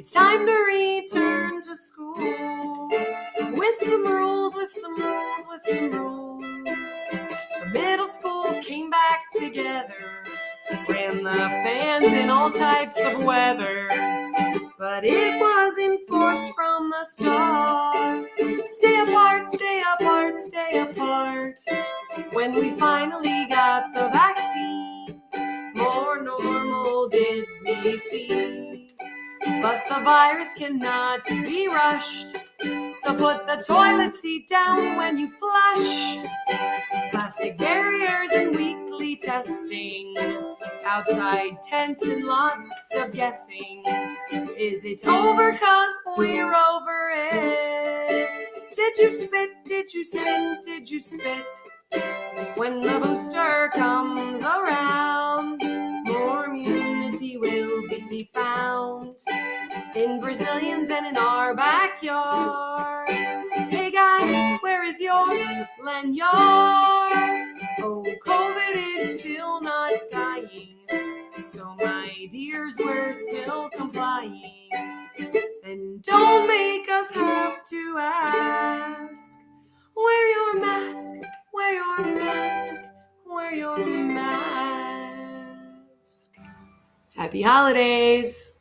It's time to return to school with some rules, with some rules, with some rules. The middle school came back together, ran the fans in all types of weather, but it was enforced from the start. Stay apart, stay apart, stay apart. When we finally got the vaccine, more normal did we see. But the virus cannot be rushed, so put the toilet seat down when you flush. Plastic barriers and weekly testing, outside tents and lots of guessing. Is it over? 'Cause we're over it. Did you spit? Did you spit? Did you spit? When the booster comes around, more immunity will be found in Brazilians and in our backyard. Hey guys, where is your lanyard? Oh, COVID is still not dying, so my dears, we're still complying. And don't make us have to ask, wear your mask, wear your mask, wear your mask. Happy holidays!